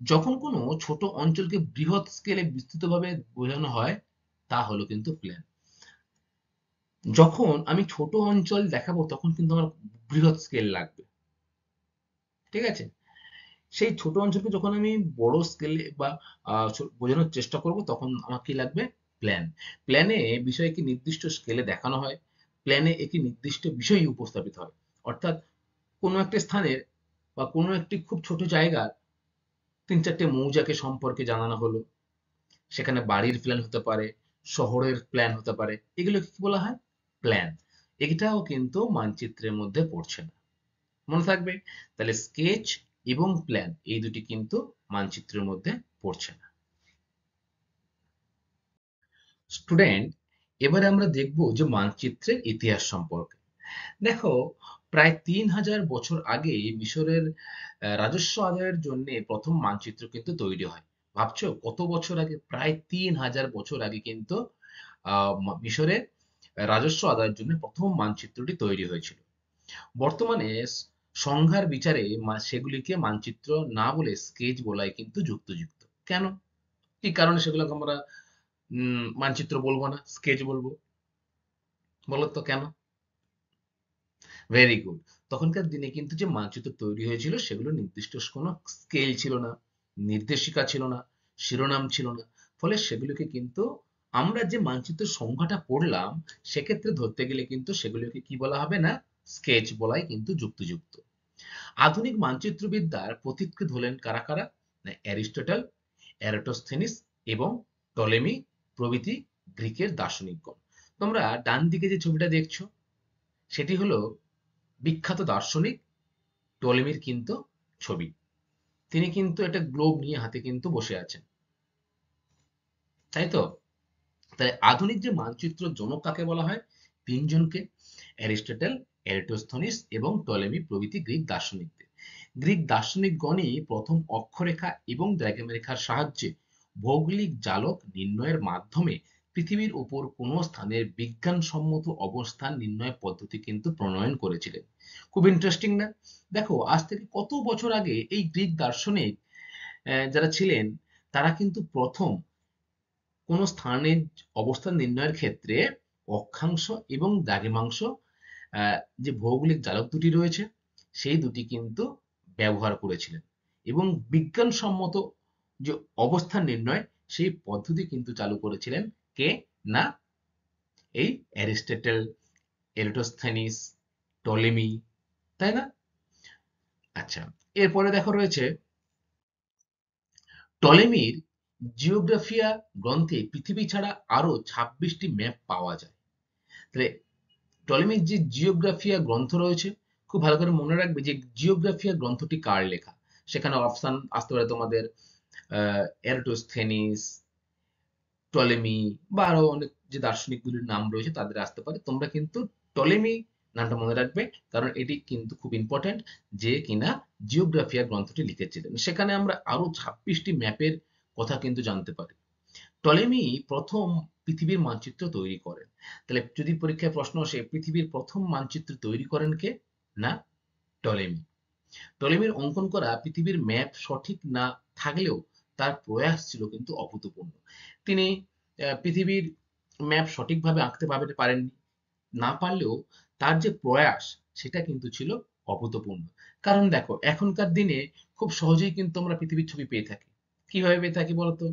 যখন কোনো ছোট অঞ্চলকে বৃহৎ স্কেলে বিস্তৃতভাবে বোঝানো হয়, তা হলো কিন্তু প্ল্যান। যখন আমি ছোট অঞ্চল দেখাবো, তখন কিন্তু আমার বৃহৎ স্কেল লাগবে। ঠিক আছে? সেই ছোট অঞ্চলকে যখন আমি বড় স্কেলে বা বোঝানোর চেষ্টা করব, তখন আমার কি লাগবে? প্ল্যান। প্ল্যানে বিষয়কে নির্দিষ্ট স্কেলে দেখানো হয়, প্ল্যানে একটি নির্দিষ্ট বিষয় উপস্থাপিত হয়। অর্থাৎ কোনো একটা স্থানের বা কোনো একটি খুব ছোট জায়গার তিন চারটে মৌজাকে সম্পর্কে জানানো হলো, সেখানে বাড়ির প্ল্যান হতে পারে, শহরের প্ল্যান হতে পারে, এগুলোকে কি বলা হয়? প্ল্যান। এটাও কিন্তু মানচিত্রের মধ্যে পড়ছে না, মনে থাকবে। তাহলে স্কেচ এবং প্ল্যান এই দুটি কিন্তু মানচিত্রের মধ্যে পড়ছে না। স্টুডেন্ট, এবারে আমরা দেখব যে মানচিত্রের ইতিহাস সম্পর্কে। দেখো, প্রায় ৩,০০০ বছর আগে মিশরের রাজস্ব আদায়ের জন্য প্রথম মানচিত্র কিন্তু তৈরি হয়। ভাবছো কত বছর আগে? প্রায় ৩,০০০ বছর আগে কিন্তু মিশরের রাজস্ব আদায়ের জন্য প্রথম মানচিত্রটি তৈরি হয়েছিল। বর্তমানে সংজ্ঞার বিচারে সেগুলিকে মানচিত্র না বলে স্কেচ বলাই কিন্তু যুক্তিযুক্ত। কেন? কি কারণে সেগুলোকে আমরা মানচিত্র বলবো না, স্কেচ বলবো? বলো তো কেন? Very good. তখনকার দিনে কিন্তু যে মানচিত্র তৈরি হয়েছিল সেগুলো নির্দিষ্ট কোনো স্কেল ছিল না, নির্দেশিকা ছিল না, শিরোনাম ছিল না। ফলে সেগুলোকে কিন্তু আমরা যে মানচিত্রের সংখ্যাটা পড়লাম সেক্ষেত্রে ধরতে গেলে কিন্তু সেগুলোকে কি বলা হবে না, স্কেচ বলাই কিন্তু যুক্তিযুক্ত। আধুনিক মানচিত্রবিদ্যার পথিকৃৎ হলেন কারা কারা? না, অ্যারিস্টটল, এরাটোস্থেনিস এবং টলেমি প্রভৃতি গ্রিকের দার্শনিকগণ। তোমরা ডান দিকে যে ছবিটা দেখছো সেটি হলো বিখ্যাত দার্শনিক টলেমির কিন্তু ছবি। তিনি কিন্তু একটা গ্লোব নিয়ে হাতে কিন্তু বসে আছেন, তাই তো? তাই আধুনিক যে মানচিত্র জনক কাকে বলা হয়? তিনজনকে, অ্যারিস্টটল, এরাটোস্থেনিস এবং টলেমি প্রভৃতি গ্রিক দার্শনিকদের। গ্রিক দার্শনিকগণই প্রথম অক্ষরেখা এবং দ্রাঘিমারেখার সাহায্যে ভৌগোলিক জালক নির্ণয়ের মাধ্যমে পৃথিবীর উপর কোনো স্থানের বিজ্ঞানসম্মত অবস্থান নির্ণয় পদ্ধতি কিন্তু প্রণয়ন করেছিলেন। খুব ইন্টারেস্টিং না? দেখো, আজ থেকে কত বছর আগে এই গ্রিক দার্শনিক যারা ছিলেন তারা কিন্তু প্রথম কোনো স্থানের অবস্থান নির্ণয়ের ক্ষেত্রে অক্ষাংশ এবং দ্রাঘিমাংশ যে ভৌগোলিক জালক দুটি রয়েছে সেই দুটি কিন্তু ব্যবহার করেছিলেন এবং বিজ্ঞানসম্মত যে অবস্থান নির্ণয় সেই পদ্ধতি কিন্তু চালু করেছিলেন কে? না, এই অ্যারিস্টটল, এরাটোস্থেনিস, টলেমি, তাই না? আচ্ছা, এরপরে দেখো রয়েছে টলেমির জিওগ্রাফিয়া গ্রন্থে পৃথিবী ছাড়া আরো 26টি ম্যাপ পাওয়া যায়। তাহলে টলেমির যে জিওগ্রাফিয়া গ্রন্থ রয়েছে, খুব ভালো করে মনে রাখবে যে জিওগ্রাফিয়া গ্রন্থটি কার লেখা। সেখানে অপশন আসতে পারে তোমাদের এরাটোস্থেনিস, টলেমি বা আরো অনেক যে দার্শনিকগুলির নাম রয়েছে তাদের আসতে পারে। তোমরা কিন্তু টলেমি নামটা মনে রাখবে, কারণ এটি কিন্তু খুব ইম্পর্ট্যান্ট, যে কিনা জিওগ্রাফিয়া গ্রন্থটি লিখেছিলেন। সেখানে আমরা আরো 26টি ম্যাপের কথা কিন্তু জানতে পারি। টলেমি প্রথম পৃথিবীর মানচিত্র তৈরি করেন। তাহলে যদি পরীক্ষায় প্রশ্ন আসে পৃথিবীর প্রথম মানচিত্র তৈরি করেন কে? না, টলেমি। টলেমির অঙ্কন করা পৃথিবীর ম্যাপ সঠিক না থাকলেও তার প্রয়াস ছিল কিন্তু অভূতপূর্ণ। তিনি পৃথিবীর ম্যাপ সঠিকভাবে আঁকতে পারেননি, না পারলেও তার যে প্রয়াস সেটা কিন্তু ছিল অভূতপূর্ণ। কারণ দেখো, এখনকার দিনে খুব সহজেই কিন্তু আমরা পৃথিবীর ছবি পেয়ে থাকি। কিভাবে পেয়ে থাকি বলতো?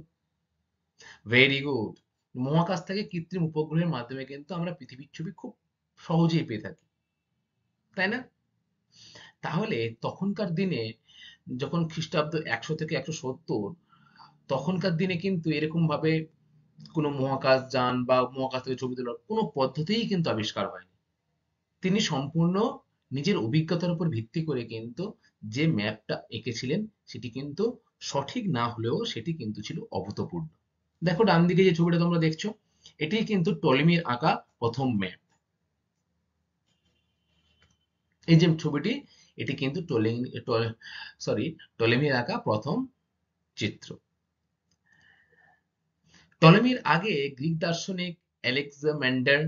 Very good. মহাকাশ থেকে কৃত্রিম উপগ্রহের মাধ্যমে কিন্তু আমরা পৃথিবীর ছবি খুব সহজেই পেয়ে থাকি, তাই না? তাহলে তখনকার দিনে যখন খ্রিস্টাব্দ 100 থেকে 170, তখনকার দিনে কিন্তু এরকম ভাবে কোনো মহাকাশ যান বা মহাকাশ থেকে ছবি তোলার কোনো পদ্ধতিই কিন্তু আবিষ্কার হয়নি। তিনি সম্পূর্ণ নিজের অভিজ্ঞতার উপর ভিত্তি করে কিন্তু যে ম্যাপটা এঁকেছিলেন সেটি কিন্তু সঠিক না হলেও সেটি কিন্তু ছিল অভূতপূর্ণ। দেখো ডান দিকে যে ছবিটা তোমরা দেখছো এটি কিন্তু টলেমির আঁকা প্রথম ম্যাপ। এই যে ছবিটি এটি কিন্তু টলেমির আঁকা প্রথম চিত্র। টলেমির আগে গ্রিক দার্শনিক আলেকজান্ডার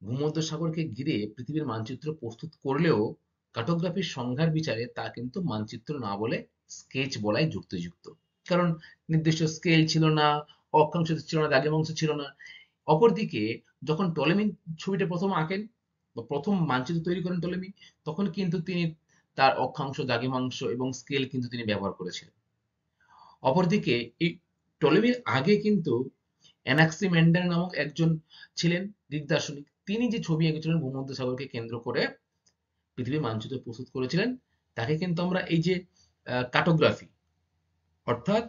ভূমধ্যসাগরকে ঘিরে পৃথিবীর মানচিত্র প্রস্তুত করলেও কার্টোগ্রাফির সংজ্ঞার বিচারে তা কিন্তু মানচিত্র না বলে স্কেচ বলাই যুক্তিযুক্ত। কারণ নির্দিষ্ট স্কেল ছিল না, অক্ষাংশ ছিল না, দ্রাঘিমাংশ ছিল না। অপরদিকে যখন টলেমি ছবিটা প্রথম আঁকেন বা প্রথম মানচিত্র তৈরি করেন টলেমি, তখন কিন্তু তিনি তার অক্ষাংশ, দ্রাঘিমাংশ এবং স্কেল কিন্তু তিনি ব্যবহার করেছিলেন। অপরদিকে এই টলেমির আগে কিন্তু অ্যানাক্সিমেন্ডার নামক একজন ছিলেন গ্রিক দার্শনিক। তিনি যে ছবি এঁকেছিলেন ভূমধ্যসাগরকে কেন্দ্র করে পৃথিবীর মানচিত্র প্রস্তুত করেছিলেন, তাকে কিন্তু আমরা এই যে কার্টোগ্রাফি অর্থাৎ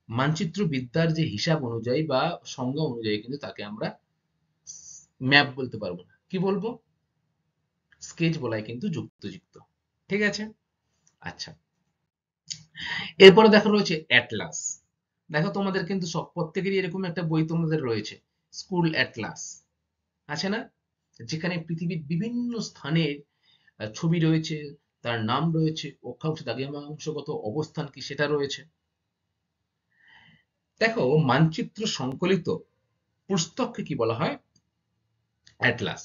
মানচিত্র বিদ্যার যে হিসাব অনুযায়ী বা সংজ্ঞা অনুযায়ী কিন্তু তাকে আমরা ম্যাপ বলতে পারবো না, কি বলবো? স্কেচ বলাই কিন্তু যুক্তিযুক্ত। ঠিক আছে? আচ্ছা, এরপরে দেখো রয়েছে অ্যাটলাস। দেখো তোমাদের কিন্তু সব প্রত্যেকেরই এরকম একটা বই তোমাদের রয়েছে, স্কুল অ্যাটলাস, আছে না? যেখানে পৃথিবীর বিভিন্ন স্থানের ছবি রয়েছে, তার নাম রয়েছে, অক্ষাংশ দ্রাঘিমাংশগত অবস্থান কি সেটা রয়েছে। দেখো, মানচিত্র সংকলিত পুস্তককে কি বলা হয়? অ্যাটলাস।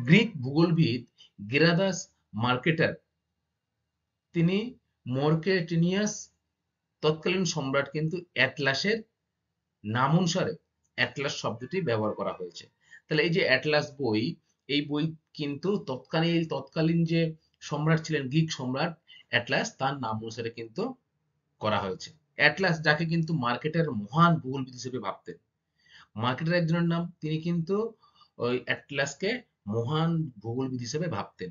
গ্রিক ভূগোলবিদ গেরাদাস মার্কেটার তিনি মর্কেটিনিয়াস তৎকালীন সম্রাট কিন্তু অ্যাটলাসের নাম অনুসারে অ্যাটলাস শব্দটি ব্যবহার করা হয়েছে। তাহলে এই যে অ্যাটলাস বই, এই বই কিন্তু তৎকালীন যে সম্রাট ছিলেন, গ্রিক সম্রাট অ্যাটলাস, তার নাম অনুসারে কিন্তু করা হয়েছে। অ্যাটলাস যাকে কিন্তু মার্কেটের মহান ভূগোলবিদ হিসেবে ভাবতেন, মার্কেটের একজনের নাম, তিনি কিন্তু ওই অ্যাটলাসকে মহান ভূগোলবিদ হিসেবে ভাবতেন।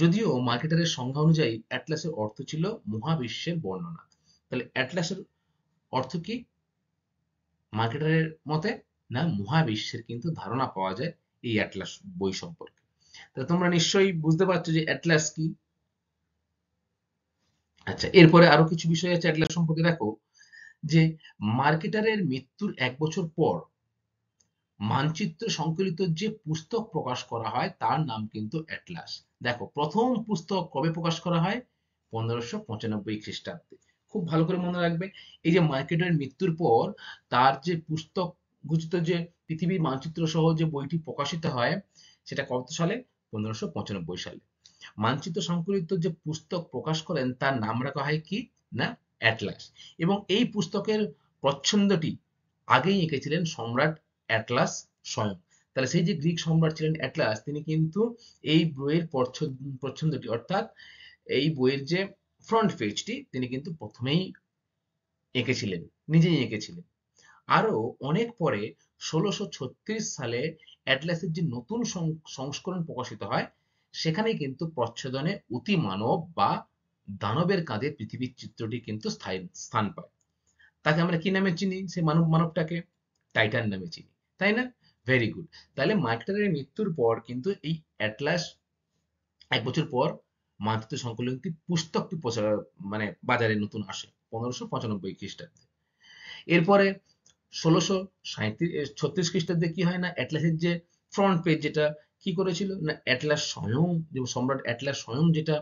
যদিও মার্কেটারের সংজ্ঞা অনুযায়ী অ্যাটলাসের অর্থ ছিল মহাবিশ্বের বর্ণনা। তাহলে অ্যাটলাসের অর্থ কি মার্কেটারের মতে? না, মহাবিশ্বের কিন্তু ধারণা পাওয়া যায় এই অ্যাটলাস বই সম্পর্কে। তাহলে তোমরা নিশ্চয়ই বুঝতে পারছো যে অ্যাটলাস কি। আচ্ছা, এরপরে আরো কিছু বিষয় আছে অ্যাটলাস সম্পর্কে। দেখো যে মার্কেটারের মৃত্যুর 1 বছর পর মানচিত্র সংকলিত যে পুস্তক প্রকাশ করা হয় তার নাম কিন্তু অ্যাটলাস। দেখো প্রথম পুস্তক কবে প্রকাশ করা হয়? 1595 খ্রিস্টাব্দে। খুব ভালো করে মনে রাখবে, এই যে মার্কেটের মৃত্যুর পর তার যে পুস্তক ঘোষিত যে পৃথিবীর মানচিত্র সহ যে বইটি প্রকাশিত হয়, সেটা কত সালে? 1595 সালে। মানচিত্র সংকলিত যে পুস্তক প্রকাশ করেন তার নাম রাখা হয় কি? না, অ্যাটলাস। এবং এই পুস্তকের প্রচ্ছন্দটি আগেই এঁকেছিলেন সম্রাট অ্যাটলাস স্বয়ং। তাহলে সেই যে গ্রিক সম্রাট ছিলেন অ্যাটলাস, তিনি কিন্তু এই বইয়ের প্রচ্ছন্দটি অর্থাৎ এই বইয়ের যে ফ্রন্ট পেজটি তিনি কিন্তু প্রথমেই এঁকেছিলেন, নিজেই এঁকেছিলেন। আরো অনেক পরে 1636 সালে অ্যাটলাসের যে নতুন সংস্করণ প্রকাশিত হয়, সেখানেই কিন্তু প্রচ্ছদনে অতি মানব বা দানবের কাঁধে পৃথিবীর চিত্রটি কিন্তু স্থান পায়। তাকে আমরা কি নামে চিনি? সে মানবটাকে টাইটান নামে চিনি, তাই না? Very good. তাহলে মার্কেটারের মৃত্যুর পর কিন্তু এই অ্যাটলাস 1 বছর পর মানচিত্র সংকলনটি পুস্তকটি মানে বাজারে নতুন আসে 1595 খ্রিস্টাব্দে। এরপরে 1636 খ্রিস্টাব্দে কি হয় না, অ্যাটলাসের যে ফ্রন্ট পেজ যেটা কি করেছিল না, অ্যাটলাস স্বয়ং, যে সম্রাট অ্যাটলাস স্বয়ং যেটা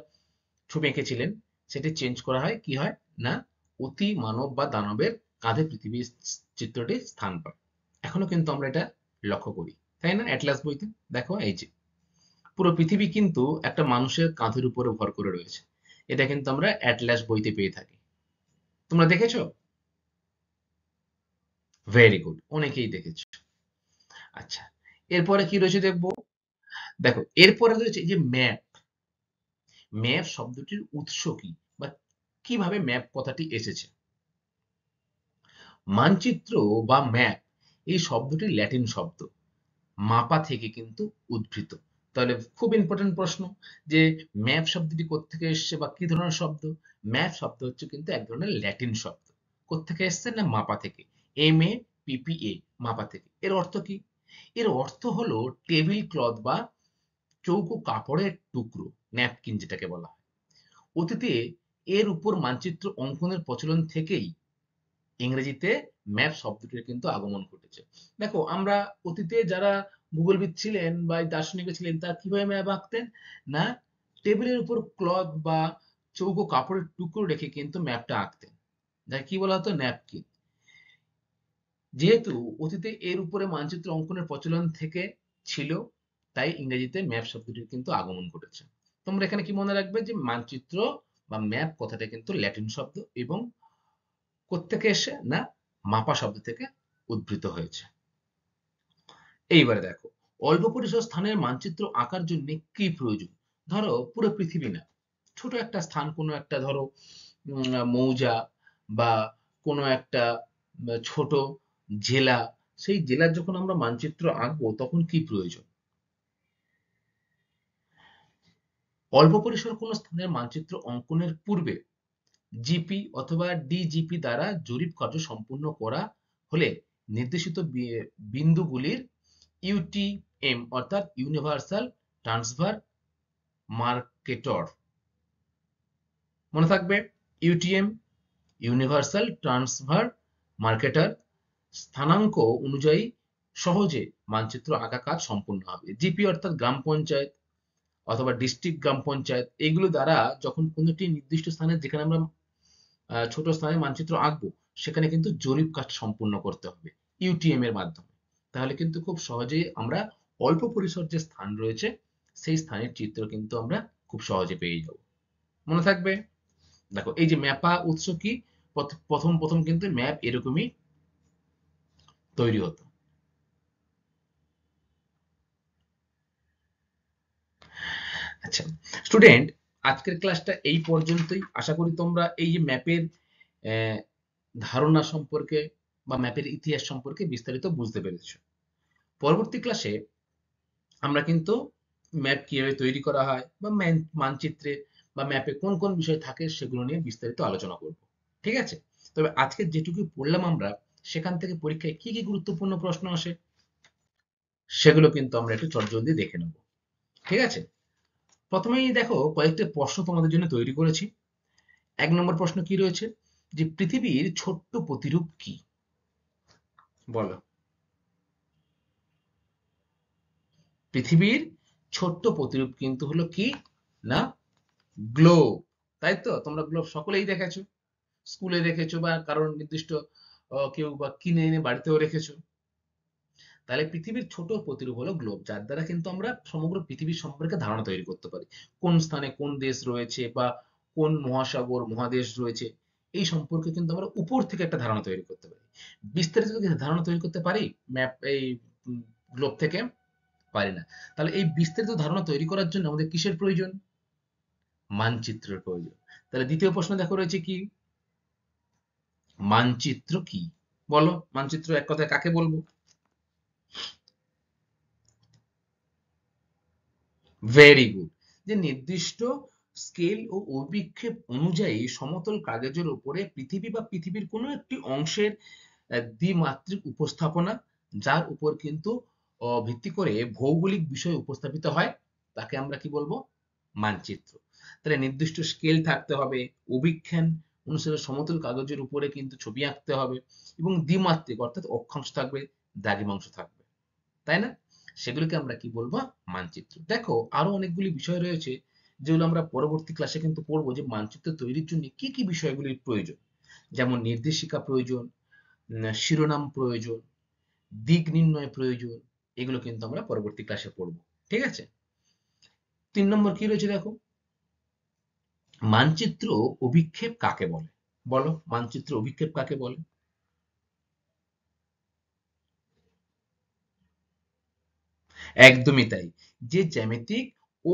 ছবি এঁকেছিলেন, সেটি চেঞ্জ করা হয়। কি হয় না, অতি মানব বা দানবের কাঁধে পৃথিবীর চিত্রটি স্থান পায়। এখনো কিন্তু আমরা এটা লক্ষ্য করি, তাই না? অ্যাটলাস বইতে দেখো এই যে পুরো পৃথিবী কিন্তু একটা মানুষের কাঁধের উপরে ভর করে রয়েছে, এটা কিন্তু আমরা অ্যাটলাস বইতে পেয়ে থাকি। তোমরা দেখেছো? ভেরি গুড, অনেকেই দেখেছো। আচ্ছা, এরপরে কি রয়েছে দেখবো। দেখো এরপরে রয়েছে এই যে ম্যাপ। ম্যাপ শব্দটির উৎস কি, বা কিভাবে ম্যাপ কথাটি এসেছে? মানচিত্র বা ম্যাপ এই শব্দটি ল্যাটিন শব্দ মাপা থেকে কিন্তু উদ্ভূত। তাহলে খুব ইম্পর্টেন্ট প্রশ্ন যে ম্যাপ শব্দটি কোত্থেকে এসছে বা কি ধরনের শব্দ? ম্যাপ শব্দ হচ্ছে কিন্তু এক ধরনের ল্যাটিন শব্দ। কোত্থেকে এসছে না, মাপা থেকে। MAPPA, মাপা থেকে। এর অর্থ কি? এর অর্থ হলো টেবিল ক্লথ বা চৌকো কাপড়ের টুকরো, ন্যাপকিন যেটাকে বলা হয়। অতীতে এর উপর মানচিত্র অঙ্কনের প্রচলন থেকেই ইংরেজিতে ম্যাপ শব্দটির কিন্তু আগমন ঘটেছে। দেখো আমরা অতীতে যারা ভূগোলবিদ ছিলেন বা দার্শনিক ছিলেন, তারা কিভাবে ম্যাপ আঁকতেন না, টেবিলের উপর ক্লথ বা চৌকো কাপড়ের টুকরো রেখে কিন্তু ম্যাপটা আঁকতেন, যাকে কি বলা হতো, ন্যাপকিন। যেহেতু অতীতে এর উপরে মানচিত্র অঙ্কনের প্রচলন থেকে ছিল, তাই ইংরেজিতে ম্যাপ শব্দটির কিন্তু আগমন ঘটেছে। তোমরা এখানে কি মনে রাখবে যে মানচিত্র বা ম্যাপ কথাটা কিন্তু ল্যাটিন শব্দ এবং কোত্থেকে এসে না, মাপা শব্দ থেকে উদ্ভূত হয়েছে। এইবারে দেখো অল্প পরিসর স্থানের মানচিত্র আঁকার জন্য কি প্রয়োজন? ধরো পুরো পৃথিবী না, ছোট একটা স্থান, কোনো একটা ধরো মৌজা বা কোনো একটা ছোট জেলা, সেই জেলার যখন আমরা মানচিত্র আঁকবো তখন কি প্রয়োজন? অল্প পরিসর কোনো স্থানের মানচিত্র অঙ্কনের পূর্বে জিপি অথবা ডিজিপি দ্বারা জরিপ কার্য সম্পূর্ণ করা হলে নির্দেশিত বিন্দুগুলির ইউটিএম অর্থাৎ ইউনিভার্সাল ট্রান্সফার মার্কেটর, মনে থাকবে, ইউটিএম ইউনিভার্সাল ট্রান্সফার মার্কেটার স্থানাঙ্ক অনুযায়ী সহজে মানচিত্র আঁকা কাজ সম্পূর্ণ হবে। জিপি অর্থাৎ গ্রাম পঞ্চায়েত অথবা ডিস্ট্রিক্ট গ্রাম পঞ্চায়েত, এগুলো দ্বারা যখন কোনো একটি নির্দিষ্ট স্থানে, যেখানে আমরা ছোট স্থানে মানচিত্র আঁকবো, সেখানে কিন্তু জরিপ কাজ সম্পূর্ণ করতে হবে ইউটিএম এর মাধ্যমে। তাহলে কিন্তু খুব সহজেই আমরা অল্প পরিসর যে স্থান রয়েছে সেই স্থানের চিত্র কিন্তু আমরা খুব সহজে পেয়ে যাব। মনে থাকবে। দেখো এই যে ম্যাপা উৎস কি, প্রথম প্রথম কিন্তু ম্যাপ এরকমই তৈরি হতো। আচ্ছা স্টুডেন্ট, আজকের ক্লাসটা এই পর্যন্তই। আশা করি তোমরা এই যে ম্যাপের ধারণা সম্পর্কে বা ম্যাপের ইতিহাস সম্পর্কে বিস্তারিত বুঝতে পেরেছো। পরবর্তী ক্লাসে আমরা কিন্তু ম্যাপ কিভাবে তৈরি করা হয় বা মানচিত্রে বা ম্যাপে কোন কোন বিষয় থাকে সেগুলো নিয়ে বিস্তারিত আলোচনা করব। ঠিক আছে? তবে আজকে যেটুকু পড়লাম আমরা, সেখান থেকে পরীক্ষায় কি কি গুরুত্বপূর্ণ প্রশ্ন আসে সেগুলো কিন্তু আমরা একটু চটজলদি দেখে নেব। ঠিক আছে? প্রথমেই দেখো, কয়েকটা প্রশ্ন তোমাদের জন্য তৈরি করেছি। ১ নম্বর প্রশ্ন কি রয়েছে, যে পৃথিবীর ছোট্ট প্রতিরূপ কি? বলো। পৃথিবীর ছোট্ট প্রতিরূপ কিন্তু হলো কি না, গ্লোব। তাই তো? তোমরা গ্লোব সকলেই দেখেছো, স্কুলে দেখেছো বা কারোর নির্দিষ্ট কেউ বা কিনে এনে বাড়িতেও রেখেছো। তাহলে পৃথিবীর ছোট প্রতিরূপ হলো গ্লোব, যার দ্বারা কিন্তু আমরা সমগ্র পৃথিবীর সম্পর্কে ধারণা তৈরি করতে পারি। কোন স্থানে কোন দেশ রয়েছে বা কোন মহাসাগর মহাদেশ রয়েছে, এই সম্পর্কে কিন্তু আমরা উপর থেকে একটা ধারণা তৈরি করতে পারি। বিস্তারিত কি ধারণা তৈরি করতে পারি ম্যাপ এই গ্লোব থেকে? পারি না। তাহলে এই বিস্তারিত ধারণা তৈরি করার জন্য আমাদের কিসের প্রয়োজন? মানচিত্রের প্রয়োজন। তাহলে দ্বিতীয় প্রশ্ন দেখো রয়েছে কি, মানচিত্র কি? বলো, মানচিত্র এক কথায় কাকে বলবো? Very good. যে নির্দিষ্ট স্কেল ও অভিক্ষেপ অনুযায়ী সমতল কাগজের উপরে পৃথিবী বা পৃথিবীর কোনো একটি অংশের দ্বিমাত্রিক উপস্থাপনা, যার উপর কিন্তু ভিত্তি করে ভৌগোলিক বিষয় উপস্থাপিত হয়, তাকে আমরা কি বলবো? মানচিত্র। তাহলে নির্দিষ্ট স্কেল থাকতে হবে, অভিক্ষেপ অনুসারে সমতল কাগজের উপরে কিন্তু ছবি আঁকতে হবে, এবং দ্বিমাত্রিক অর্থাৎ অক্ষাংশ থাকবে, দ্রাঘিমাংশ থাকবে, তাই না? সেগুলোকে আমরা কি বলবো? মানচিত্র। দেখো আরো অনেকগুলি বিষয় রয়েছে যেগুলো আমরা পরবর্তী ক্লাসে কিন্তু পড়বো, যে মানচিত্র তৈরির জন্য কি কি বিষয়গুলির প্রয়োজন। যেমন নির্দেশিকা প্রয়োজন, শিরোনাম প্রয়োজন, দিক নির্ণয় প্রয়োজন। এগুলো কিন্তু আমরা পরবর্তী ক্লাসে পড়বো। ঠিক আছে? ৩ নম্বর কি রয়েছে দেখো, মানচিত্র অভিক্ষেপ কাকে বলে? বলো, মানচিত্র অভিক্ষেপ কাকে বলে? একদমই তাই। যে জ্যামিতিক ও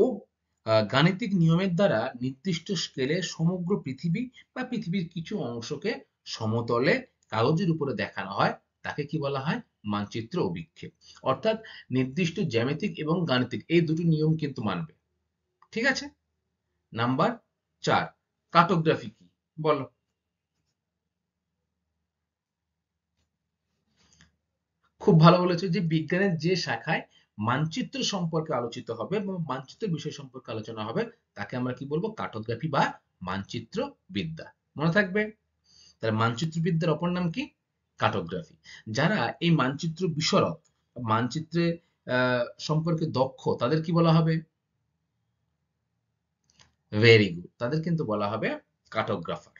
গাণিতিক নিয়মের দ্বারা নির্দিষ্ট স্কেলে সমগ্র পৃথিবী বা পৃথিবীর কিছু অংশকে সমতলে কাগজের উপরে দেখানো হয়, তাকে কি বলা হয়? মানচিত্র অভিক্ষেপ। অর্থাৎ নির্দিষ্ট জ্যামিতিক এবং গাণিতিক এই দুটি নিয়ম কিন্তু মানবে। ঠিক আছে? নাম্বার ৪, কার্টোগ্রাফি কি? বলো। খুব ভালো বলেছো, যে বিজ্ঞানের যে শাখায় মানচিত্র সম্পর্কে আলোচিত হবে এবং মানচিত্র বিষয় সম্পর্কে আলোচনা হবে, তাকে আমরা কি বলবো? কার্টোগ্রাফি বা মানচিত্র বিদ্যা। মনে থাকবে? তাহলে মানচিত্র বিদ্যার অপর নাম কি? কার্টোগ্রাফি। যারা এই মানচিত্র বিশরদ, মানচিত্রে সম্পর্কে দক্ষ, তাদের কি বলা হবে? ভেরি গুড, তাদের কিন্তু বলা হবে কার্টোগ্রাফার।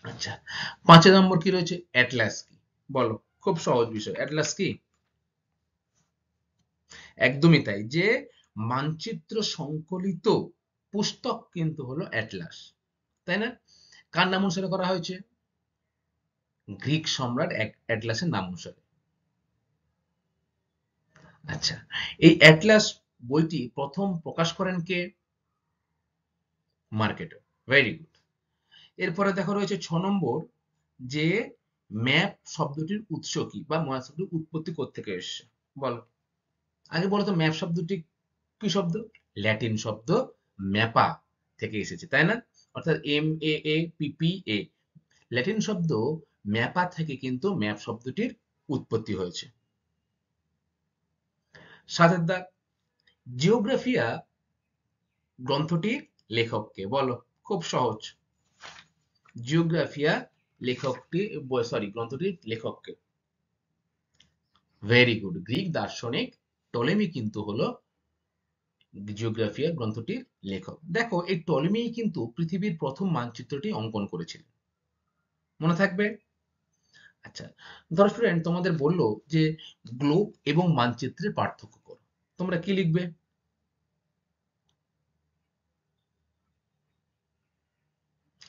আচ্ছা, ৫ নম্বর কি রয়েছে, অ্যাটলাস কি? বলো, খুব সহজ বিষয়, অ্যাটলাস কি? একদমই তাই, যে মানচিত্র সংকলিত পুস্তক কিন্তু হলো অ্যাটলাস, তাই না? কার নাম অনুসারে করা হয়েছে? গ্রিক সম্রাট অ্যাটলাসের নাম অনুসারে। আচ্ছা, এই অ্যাটলাস বইটি প্রথম প্রকাশ করেন কে? মার্কেটর। Very good. এরপরে দেখো রয়েছে ৬ নম্বর, যে ম্যাপ শব্দটির উৎস কি বা ম্যাপ শব্দটির উৎপত্তি কোত্থেকে এসছে? বলো। আগে বলো তো, ম্যাপ শব্দটি কি শব্দ? ল্যাটিন শব্দ ম্যাপা থেকে এসেছে, তাই না? অর্থাৎ MAAPPA, ল্যাটিন শব্দ ম্যাপা থেকে কিন্তু ম্যাপ শব্দটির উৎপত্তি হয়েছে। ৭ দাগ, জিওগ্রাফিয়া গ্রন্থটির লেখককে? বলো, খুব সহজ। জিওগ্রাফিয়া লেখকটি, সরি, গ্রন্থটির লেখককে? ভেরি গুড, গ্রিক দার্শনিক টলেমি কিন্তু হলো জিওগ্রাফিয়া গ্রন্থটির লেখক। দেখো, এই টলেমি কিন্তু পৃথিবীর প্রথম মানচিত্রটি অঙ্কন করেছিলেন। মনে থাকবে? আচ্ছা, ধরো স্টুডেন্ট তোমাদের বললো যে গ্লোব এবং মানচিত্রের পার্থক্য করো, তোমরা কি লিখবে?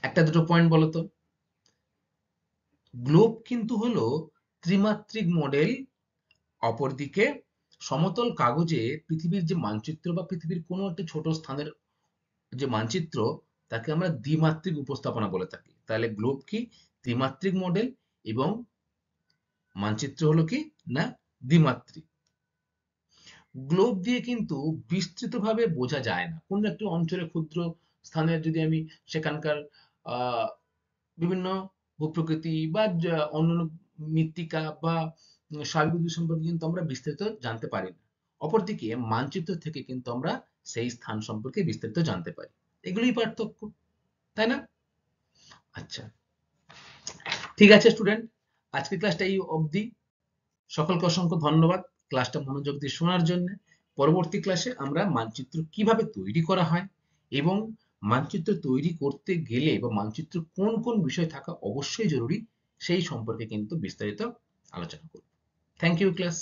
একটা দুটো পয়েন্ট বলো তো। গ্লোব কিন্তু হলো ত্রিমাত্রিক মডেল, অপরদিকে সমতল কাগজে পৃথিবীর যে মানচিত্র বা পৃথিবীর কোনো একটা ছোট স্থানের যে মানচিত্র তাকে আমরা দ্বিমাত্রিক উপস্থাপনা বলে থাকি। তাহলে গ্লোব কি? ত্রিমাত্রিক মডেল, এবং মানচিত্র হলো কি না দ্বিমাত্রিক। গ্লোব দিয়ে কিন্তু বিস্তৃতভাবে বোঝা যায় না। কোনো একটি অঞ্চলে ক্ষুদ্র স্থানের যদি আমি সেখানকার আহ, বিভিন্ন ভূপ্রকৃতি বা অন্যান্য মৃত্তিকা বা সার্বিক দিক সম্পর্কে কিন্তু আমরা বিস্তারিত জানতে পারি না। অপরদিকে মানচিত্র থেকে কিন্তু আমরা সেই স্থান সম্পর্কে বিস্তারিত জানতে পারি। এগুলোই পার্থক্য, তাই না? আচ্ছা, ঠিক আছে স্টুডেন্ট, আজকের ক্লাসটা এই অবধি। সকলকে অসংখ্য ধন্যবাদ ক্লাসটা মনোযোগ দিয়ে শোনার জন্য। পরবর্তী ক্লাসে আমরা মানচিত্র কিভাবে তৈরি করা হয় এবং মানচিত্র তৈরি করতে গেলে বা মানচিত্র কোন কোন বিষয় থাকা অবশ্যই জরুরি সেই সম্পর্কে কিন্তু বিস্তারিত আলোচনা করব। Thank you class.